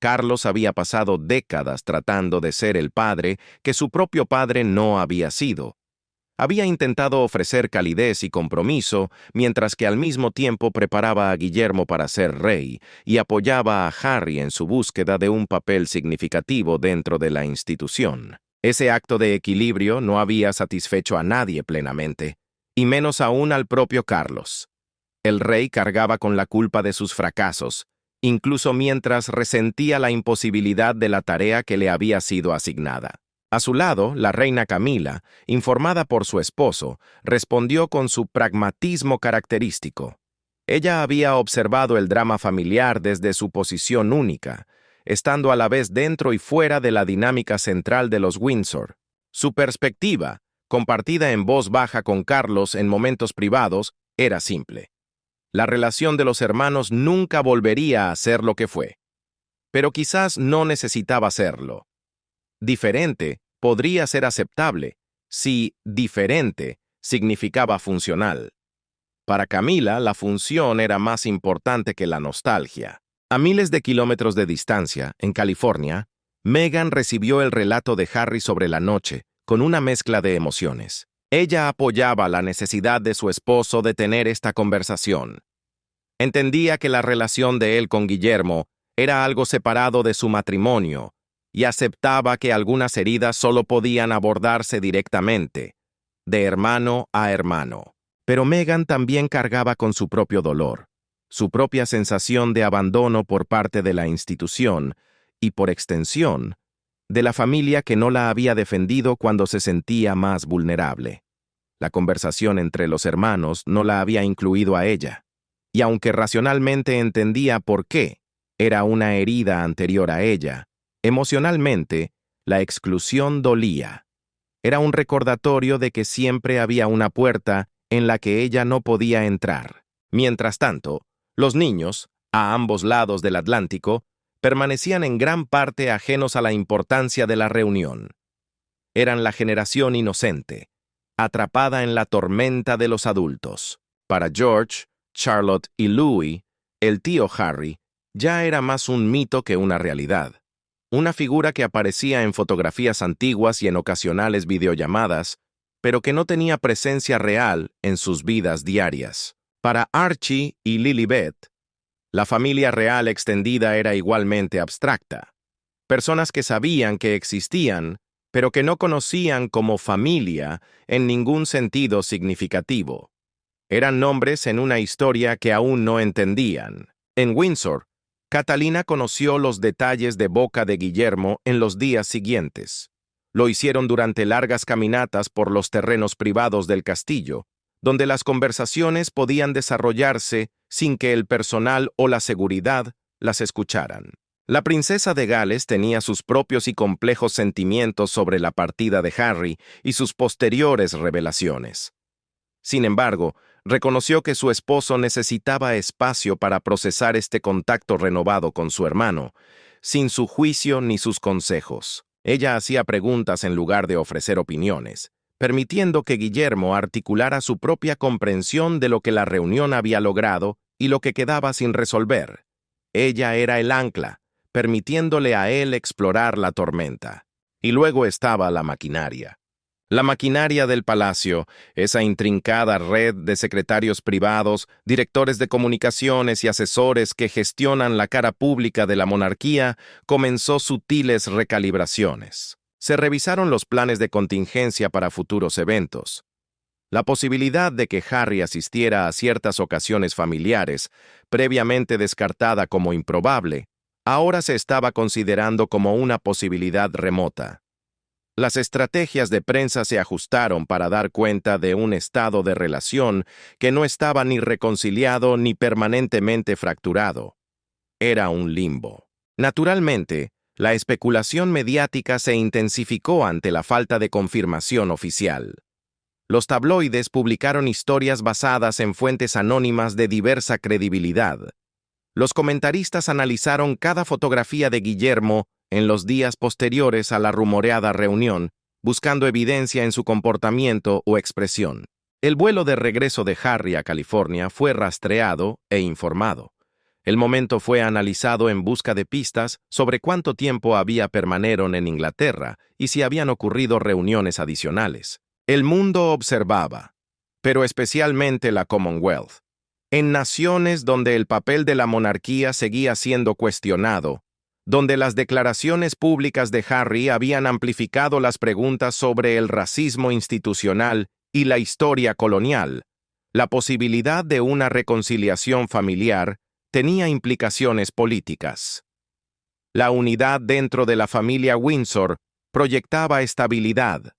Carlos había pasado décadas tratando de ser el padre que su propio padre no había sido. Había intentado ofrecer calidez y compromiso, mientras que al mismo tiempo preparaba a Guillermo para ser rey y apoyaba a Harry en su búsqueda de un papel significativo dentro de la institución. Ese acto de equilibrio no había satisfecho a nadie plenamente, y menos aún al propio Carlos. El rey cargaba con la culpa de sus fracasos, incluso mientras resentía la imposibilidad de la tarea que le había sido asignada. A su lado, la reina Camila, informada por su esposo, respondió con su pragmatismo característico. Ella había observado el drama familiar desde su posición única, estando a la vez dentro y fuera de la dinámica central de los Windsor. Su perspectiva, compartida en voz baja con Carlos en momentos privados, era simple. La relación de los hermanos nunca volvería a ser lo que fue. Pero quizás no necesitaba serlo. Diferente podría ser aceptable si diferente significaba funcional. Para Camila, la función era más importante que la nostalgia. A miles de kilómetros de distancia, en California, Meghan recibió el relato de Harry sobre la noche, con una mezcla de emociones. Ella apoyaba la necesidad de su esposo de tener esta conversación. Entendía que la relación de él con Guillermo era algo separado de su matrimonio, y aceptaba que algunas heridas solo podían abordarse directamente, de hermano a hermano. Pero Meghan también cargaba con su propio dolor, su propia sensación de abandono por parte de la institución y, por extensión, de la familia que no la había defendido cuando se sentía más vulnerable. La conversación entre los hermanos no la había incluido a ella, y aunque racionalmente entendía por qué, era una herida anterior a ella. Emocionalmente, la exclusión dolía. Era un recordatorio de que siempre había una puerta en la que ella no podía entrar. Mientras tanto, los niños, a ambos lados del Atlántico, permanecían en gran parte ajenos a la importancia de la reunión. Eran la generación inocente, atrapada en la tormenta de los adultos. Para George, Charlotte y Louis, el tío Harry, ya era más un mito que una realidad. Una figura que aparecía en fotografías antiguas y en ocasionales videollamadas, pero que no tenía presencia real en sus vidas diarias. Para Archie y Lilibet, la familia real extendida era igualmente abstracta. Personas que sabían que existían, pero que no conocían como familia en ningún sentido significativo. Eran nombres en una historia que aún no entendían. En Windsor, Catalina conoció los detalles de boca de Guillermo en los días siguientes. Lo hicieron durante largas caminatas por los terrenos privados del castillo, donde las conversaciones podían desarrollarse sin que el personal o la seguridad las escucharan. La princesa de Gales tenía sus propios y complejos sentimientos sobre la partida de Harry y sus posteriores revelaciones. Sin embargo, reconoció que su esposo necesitaba espacio para procesar este contacto renovado con su hermano, sin su juicio ni sus consejos. Ella hacía preguntas en lugar de ofrecer opiniones, permitiendo que Guillermo articulara su propia comprensión de lo que la reunión había logrado y lo que quedaba sin resolver. Ella era el ancla, permitiéndole a él explorar la tormenta. Y luego estaba la maquinaria. La maquinaria del palacio, esa intrincada red de secretarios privados, directores de comunicaciones y asesores que gestionan la cara pública de la monarquía, comenzó sutiles recalibraciones. Se revisaron los planes de contingencia para futuros eventos. La posibilidad de que Harry asistiera a ciertas ocasiones familiares, previamente descartada como improbable, ahora se estaba considerando como una posibilidad remota. Las estrategias de prensa se ajustaron para dar cuenta de un estado de relación que no estaba ni reconciliado ni permanentemente fracturado. Era un limbo. Naturalmente, la especulación mediática se intensificó ante la falta de confirmación oficial. Los tabloides publicaron historias basadas en fuentes anónimas de diversa credibilidad. Los comentaristas analizaron cada fotografía de Guillermo en los días posteriores a la rumoreada reunión, buscando evidencia en su comportamiento o expresión. El vuelo de regreso de Harry a California fue rastreado e informado. El momento fue analizado en busca de pistas sobre cuánto tiempo había permanecieron en Inglaterra y si habían ocurrido reuniones adicionales. El mundo observaba, pero especialmente la Commonwealth. En naciones donde el papel de la monarquía seguía siendo cuestionado, donde las declaraciones públicas de Harry habían amplificado las preguntas sobre el racismo institucional y la historia colonial, la posibilidad de una reconciliación familiar tenía implicaciones políticas. La unidad dentro de la familia Windsor proyectaba estabilidad.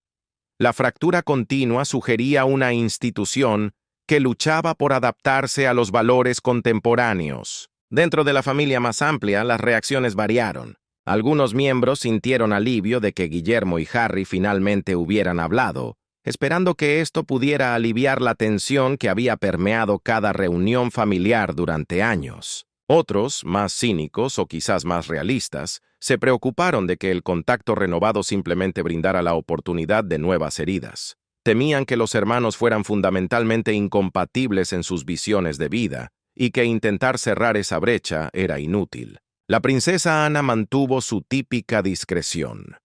La fractura continua sugería una institución que luchaba por adaptarse a los valores contemporáneos. Dentro de la familia más amplia, las reacciones variaron. Algunos miembros sintieron alivio de que Guillermo y Harry finalmente hubieran hablado, esperando que esto pudiera aliviar la tensión que había permeado cada reunión familiar durante años. Otros, más cínicos o quizás más realistas, se preocuparon de que el contacto renovado simplemente brindara la oportunidad de nuevas heridas. Temían que los hermanos fueran fundamentalmente incompatibles en sus visiones de vida y que intentar cerrar esa brecha era inútil. La princesa Ana mantuvo su típica discreción.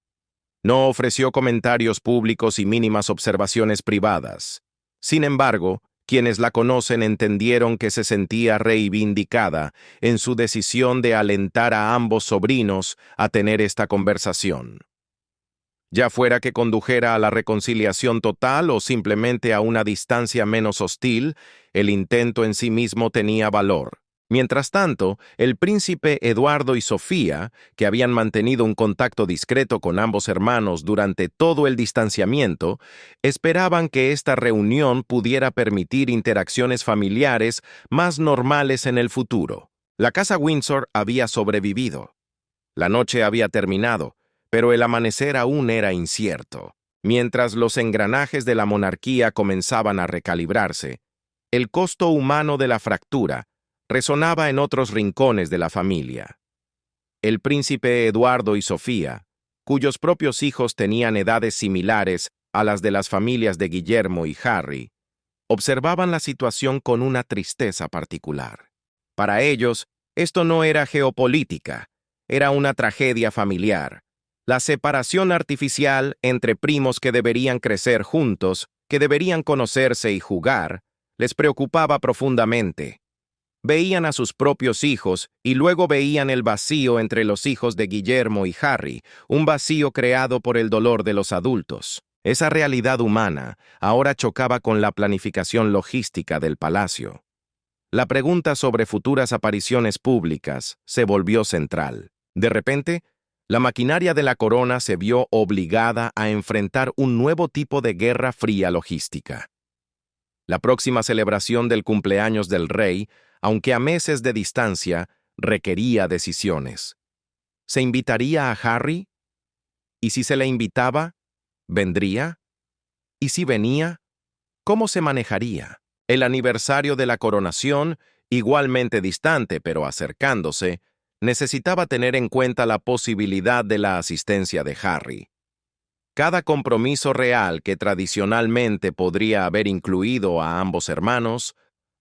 No ofreció comentarios públicos y mínimas observaciones privadas. Sin embargo, quienes la conocen entendieron que se sentía reivindicada en su decisión de alentar a ambos sobrinos a tener esta conversación. Ya fuera que condujera a la reconciliación total o simplemente a una distancia menos hostil, el intento en sí mismo tenía valor. Mientras tanto, el príncipe Eduardo y Sofía, que habían mantenido un contacto discreto con ambos hermanos durante todo el distanciamiento, esperaban que esta reunión pudiera permitir interacciones familiares más normales en el futuro. La casa Windsor había sobrevivido. La noche había terminado, pero el amanecer aún era incierto. Mientras los engranajes de la monarquía comenzaban a recalibrarse, el costo humano de la fractura resonaba en otros rincones de la familia. El príncipe Eduardo y Sofía, cuyos propios hijos tenían edades similares a las de las familias de Guillermo y Harry, observaban la situación con una tristeza particular. Para ellos, esto no era geopolítica, era una tragedia familiar. La separación artificial entre primos que deberían crecer juntos, que deberían conocerse y jugar, les preocupaba profundamente. Veían a sus propios hijos y luego veían el vacío entre los hijos de Guillermo y Harry, un vacío creado por el dolor de los adultos. Esa realidad humana ahora chocaba con la planificación logística del palacio. La pregunta sobre futuras apariciones públicas se volvió central. De repente, la maquinaria de la corona se vio obligada a enfrentar un nuevo tipo de guerra fría logística. La próxima celebración del cumpleaños del rey, aunque a meses de distancia, requería decisiones. ¿Se invitaría a Harry? ¿Y si se le invitaba, vendría? ¿Y si venía, cómo se manejaría? El aniversario de la coronación, igualmente distante pero acercándose, necesitaba tener en cuenta la posibilidad de la asistencia de Harry. Cada compromiso real que tradicionalmente podría haber incluido a ambos hermanos,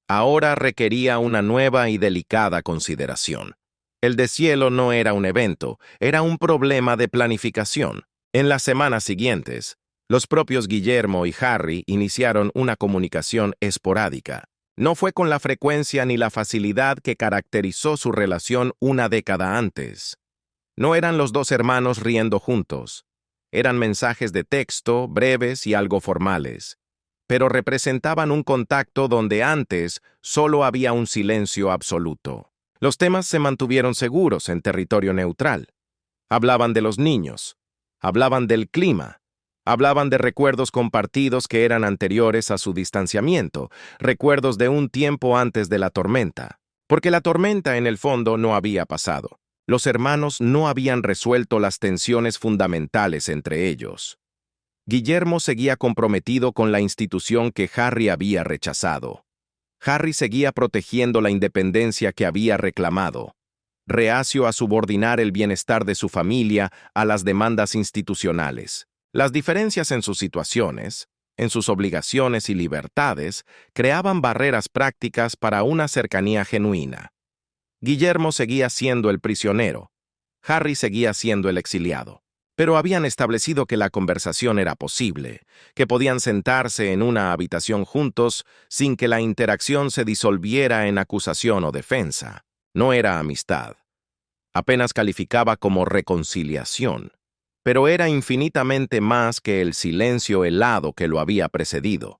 ahora requería una nueva y delicada consideración. El deshielo no era un evento, era un problema de planificación. En las semanas siguientes, los propios Guillermo y Harry iniciaron una comunicación esporádica. No fue con la frecuencia ni la facilidad que caracterizó su relación una década antes. No eran los dos hermanos riendo juntos. Eran mensajes de texto, breves y algo formales, pero representaban un contacto donde antes solo había un silencio absoluto. Los temas se mantuvieron seguros en territorio neutral. Hablaban de los niños, hablaban del clima, hablaban de recuerdos compartidos que eran anteriores a su distanciamiento, recuerdos de un tiempo antes de la tormenta, porque la tormenta en el fondo no había pasado. Los hermanos no habían resuelto las tensiones fundamentales entre ellos. Guillermo seguía comprometido con la institución que Harry había rechazado. Harry seguía protegiendo la independencia que había reclamado, reacio a subordinar el bienestar de su familia a las demandas institucionales. Las diferencias en sus situaciones, en sus obligaciones y libertades, creaban barreras prácticas para una cercanía genuina. Guillermo seguía siendo el prisionero, Harry seguía siendo el exiliado. Pero habían establecido que la conversación era posible, que podían sentarse en una habitación juntos sin que la interacción se disolviera en acusación o defensa. No era amistad. Apenas calificaba como reconciliación, pero era infinitamente más que el silencio helado que lo había precedido.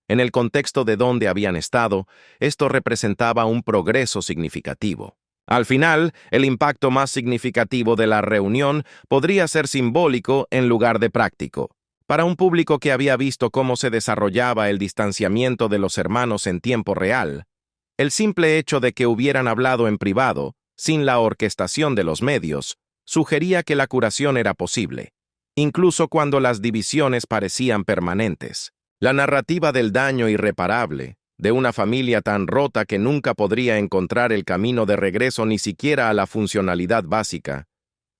En el contexto de donde habían estado, esto representaba un progreso significativo. Al final, el impacto más significativo de la reunión podría ser simbólico en lugar de práctico. Para un público que había visto cómo se desarrollaba el distanciamiento de los hermanos en tiempo real, el simple hecho de que hubieran hablado en privado, sin la orquestación de los medios, sugería que la curación era posible, incluso cuando las divisiones parecían permanentes. La narrativa del daño irreparable, de una familia tan rota que nunca podría encontrar el camino de regreso ni siquiera a la funcionalidad básica,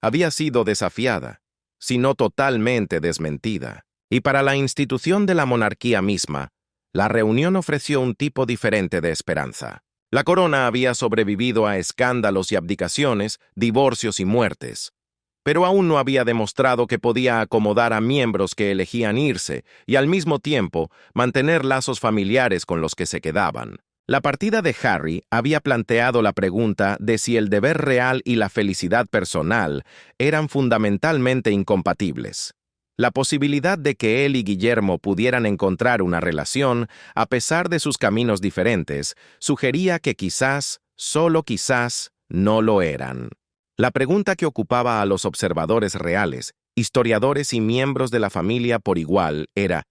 había sido desafiada, si no totalmente desmentida. Y para la institución de la monarquía misma, la reunión ofreció un tipo diferente de esperanza. La corona había sobrevivido a escándalos y abdicaciones, divorcios y muertes, pero aún no había demostrado que podía acomodar a miembros que elegían irse y al mismo tiempo mantener lazos familiares con los que se quedaban. La partida de Harry había planteado la pregunta de si el deber real y la felicidad personal eran fundamentalmente incompatibles. La posibilidad de que él y Guillermo pudieran encontrar una relación, a pesar de sus caminos diferentes, sugería que quizás, solo quizás, no lo eran. La pregunta que ocupaba a los observadores reales, historiadores y miembros de la familia por igual, era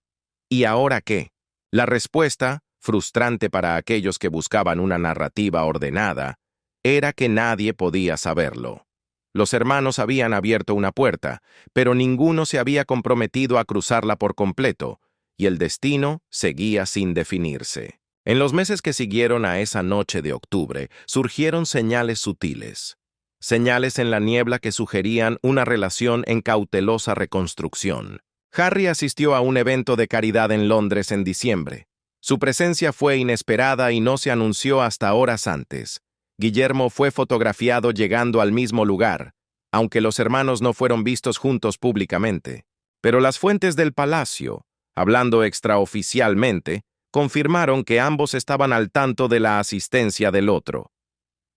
¿y ahora qué? La respuesta, frustrante para aquellos que buscaban una narrativa ordenada, era que nadie podía saberlo. Los hermanos habían abierto una puerta, pero ninguno se había comprometido a cruzarla por completo, y el destino seguía sin definirse. En los meses que siguieron a esa noche de octubre, surgieron señales sutiles. Señales en la niebla que sugerían una relación en cautelosa reconstrucción. Harry asistió a un evento de caridad en Londres en diciembre. Su presencia fue inesperada y no se anunció hasta horas antes. Guillermo fue fotografiado llegando al mismo lugar, aunque los hermanos no fueron vistos juntos públicamente. Pero las fuentes del palacio, hablando extraoficialmente, confirmaron que ambos estaban al tanto de la asistencia del otro.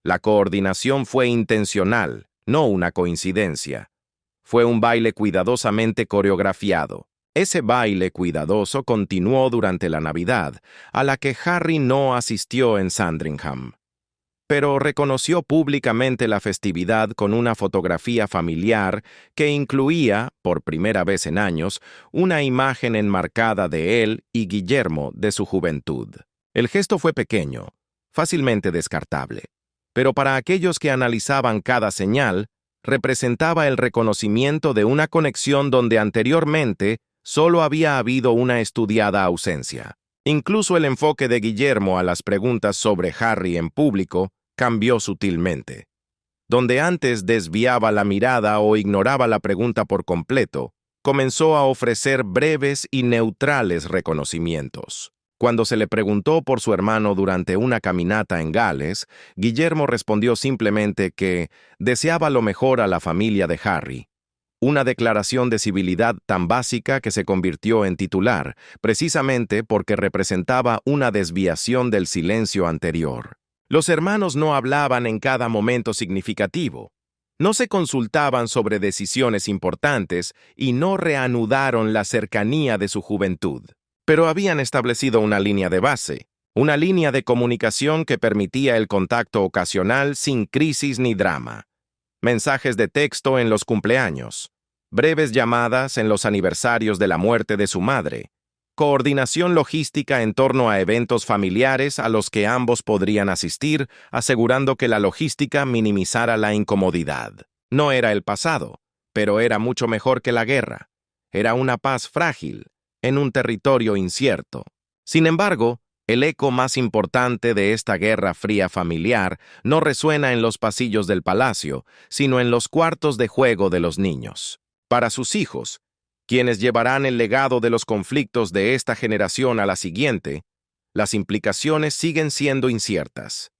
La coordinación fue intencional, no una coincidencia. Fue un baile cuidadosamente coreografiado. Ese baile cuidadoso continuó durante la Navidad, a la que Harry no asistió en Sandringham, pero reconoció públicamente la festividad con una fotografía familiar que incluía, por primera vez en años, una imagen enmarcada de él y Guillermo de su juventud. El gesto fue pequeño, fácilmente descartable, pero para aquellos que analizaban cada señal, representaba el reconocimiento de una conexión donde anteriormente solo había habido una estudiada ausencia. Incluso el enfoque de Guillermo a las preguntas sobre Harry en público cambió sutilmente. Donde antes desviaba la mirada o ignoraba la pregunta por completo, comenzó a ofrecer breves y neutrales reconocimientos. Cuando se le preguntó por su hermano durante una caminata en Gales, Guillermo respondió simplemente que deseaba lo mejor a la familia de Harry. Una declaración de civilidad tan básica que se convirtió en titular, precisamente porque representaba una desviación del silencio anterior. Los hermanos no hablaban en cada momento significativo. No se consultaban sobre decisiones importantes y no reanudaron la cercanía de su juventud. Pero habían establecido una línea de base, una línea de comunicación que permitía el contacto ocasional sin crisis ni drama. Mensajes de texto en los cumpleaños, breves llamadas en los aniversarios de la muerte de su madre, coordinación logística en torno a eventos familiares a los que ambos podrían asistir, asegurando que la logística minimizara la incomodidad. No era el pasado, pero era mucho mejor que la guerra. Era una paz frágil, en un territorio incierto. Sin embargo, el eco más importante de esta guerra fría familiar no resuena en los pasillos del palacio, sino en los cuartos de juego de los niños. Para sus hijos, quienes llevarán el legado de los conflictos de esta generación a la siguiente, las implicaciones siguen siendo inciertas.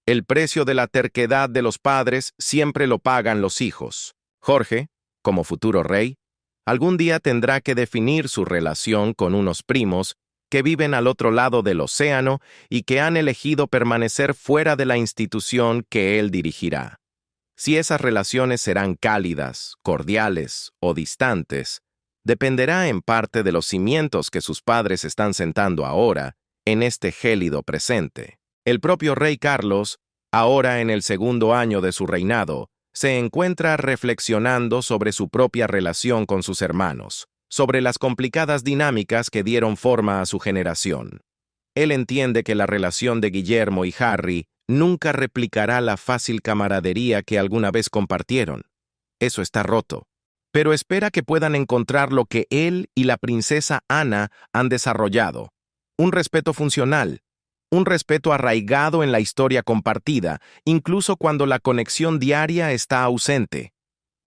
El precio de la terquedad de los padres siempre lo pagan los hijos. Jorge, como futuro rey, algún día tendrá que definir su relación con unos primos que viven al otro lado del océano y que han elegido permanecer fuera de la institución que él dirigirá. Si esas relaciones serán cálidas, cordiales o distantes, dependerá en parte de los cimientos que sus padres están sentando ahora en este gélido presente. El propio rey Carlos, ahora en el segundo año de su reinado, se encuentra reflexionando sobre su propia relación con sus hermanos, sobre las complicadas dinámicas que dieron forma a su generación. Él entiende que la relación de Guillermo y Harry nunca replicará la fácil camaradería que alguna vez compartieron. Eso está roto. Pero espera que puedan encontrar lo que él y la princesa Ana han desarrollado: un respeto funcional, un respeto arraigado en la historia compartida, incluso cuando la conexión diaria está ausente.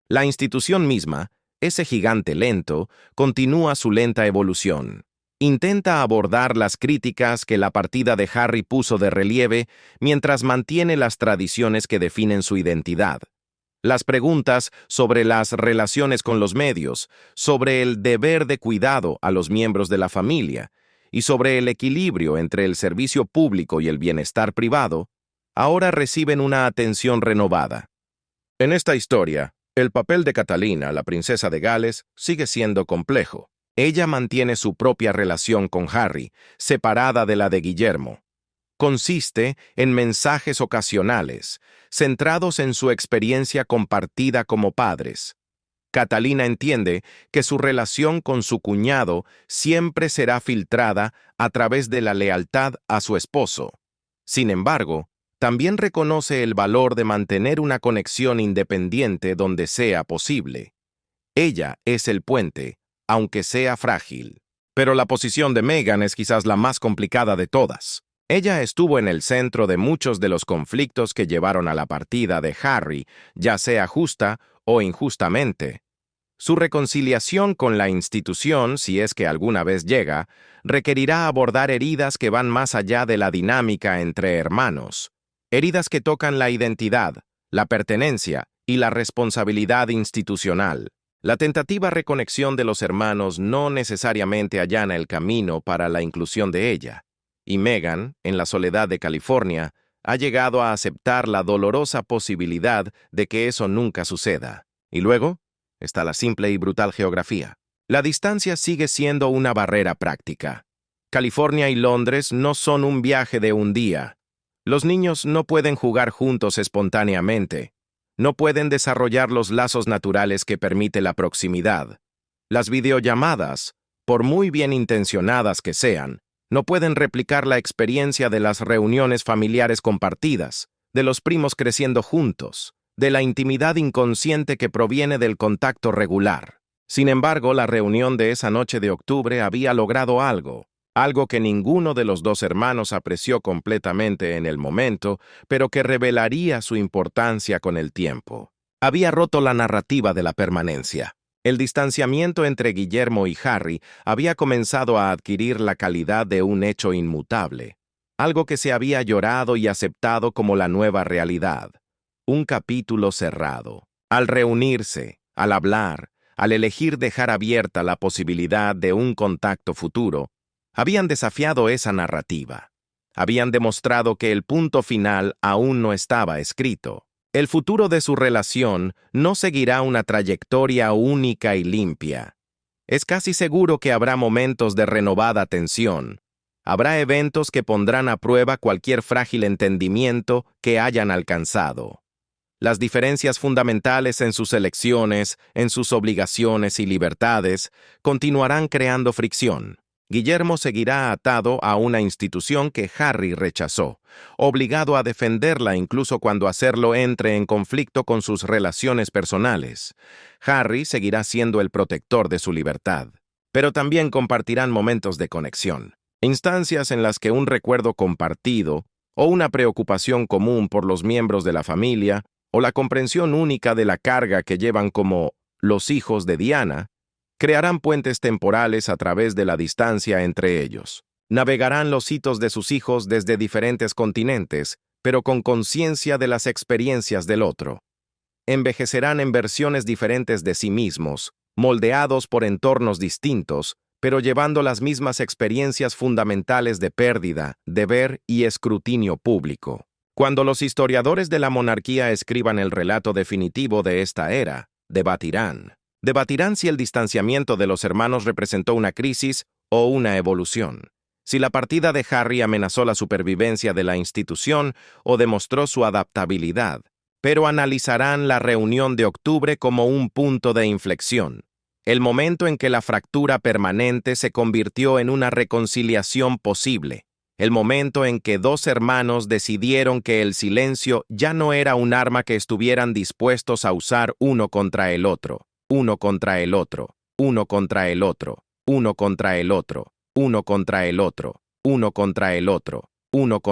La institución misma, ese gigante lento, continúa su lenta evolución. Intenta abordar las críticas que la partida de Harry puso de relieve mientras mantiene las tradiciones que definen su identidad. Las preguntas sobre las relaciones con los medios, sobre el deber de cuidado a los miembros de la familia y sobre el equilibrio entre el servicio público y el bienestar privado, ahora reciben una atención renovada. En esta historia, el papel de Catalina, la princesa de Gales, sigue siendo complejo. Ella mantiene su propia relación con Harry, separada de la de Guillermo. Consiste en mensajes ocasionales, centrados en su experiencia compartida como padres. Catalina entiende que su relación con su cuñado siempre será filtrada a través de la lealtad a su esposo. Sin embargo, también reconoce el valor de mantener una conexión independiente donde sea posible. Ella es el puente, aunque sea frágil. Pero la posición de Meghan es quizás la más complicada de todas. Ella estuvo en el centro de muchos de los conflictos que llevaron a la partida de Harry, ya sea justa o injustamente. Su reconciliación con la institución, si es que alguna vez llega, requerirá abordar heridas que van más allá de la dinámica entre hermanos. Heridas que tocan la identidad, la pertenencia y la responsabilidad institucional. La tentativa reconexión de los hermanos no necesariamente allana el camino para la inclusión de ella. Y Meghan, en la soledad de California, ha llegado a aceptar la dolorosa posibilidad de que eso nunca suceda. Y luego está la simple y brutal geografía. La distancia sigue siendo una barrera práctica. California y Londres no son un viaje de un día. Los niños no pueden jugar juntos espontáneamente. No pueden desarrollar los lazos naturales que permite la proximidad. Las videollamadas, por muy bien intencionadas que sean, no pueden replicar la experiencia de las reuniones familiares compartidas, de los primos creciendo juntos, de la intimidad inconsciente que proviene del contacto regular. Sin embargo, la reunión de esa noche de octubre había logrado algo que ninguno de los dos hermanos apreció completamente en el momento, pero que revelaría su importancia con el tiempo. Había roto la narrativa de la permanencia. El distanciamiento entre Guillermo y Harry había comenzado a adquirir la calidad de un hecho inmutable, algo que se había llorado y aceptado como la nueva realidad. Un capítulo cerrado. Al reunirse, al hablar, al elegir dejar abierta la posibilidad de un contacto futuro, habían desafiado esa narrativa. Habían demostrado que el punto final aún no estaba escrito. El futuro de su relación no seguirá una trayectoria única y limpia. Es casi seguro que habrá momentos de renovada tensión. Habrá eventos que pondrán a prueba cualquier frágil entendimiento que hayan alcanzado. Las diferencias fundamentales en sus elecciones, en sus obligaciones y libertades, continuarán creando fricción. Guillermo seguirá atado a una institución que Harry rechazó, obligado a defenderla incluso cuando hacerlo entre en conflicto con sus relaciones personales. Harry seguirá siendo el protector de su libertad, pero también compartirán momentos de conexión, instancias en las que un recuerdo compartido o una preocupación común por los miembros de la familia o la comprensión única de la carga que llevan como los hijos de Diana, crearán puentes temporales a través de la distancia entre ellos. Navegarán los hitos de sus hijos desde diferentes continentes, pero con conciencia de las experiencias del otro. Envejecerán en versiones diferentes de sí mismos, moldeados por entornos distintos, pero llevando las mismas experiencias fundamentales de pérdida, deber y escrutinio público. Cuando los historiadores de la monarquía escriban el relato definitivo de esta era, debatirán si el distanciamiento de los hermanos representó una crisis o una evolución, si la partida de Harry amenazó la supervivencia de la institución o demostró su adaptabilidad, pero analizarán la reunión de octubre como un punto de inflexión, el momento en que la fractura permanente se convirtió en una reconciliación posible, el momento en que dos hermanos decidieron que el silencio ya no era un arma que estuvieran dispuestos a usar uno contra el otro. Uno contra el otro, uno contra el otro, uno contra el otro, uno contra el otro, uno contra el otro, uno contra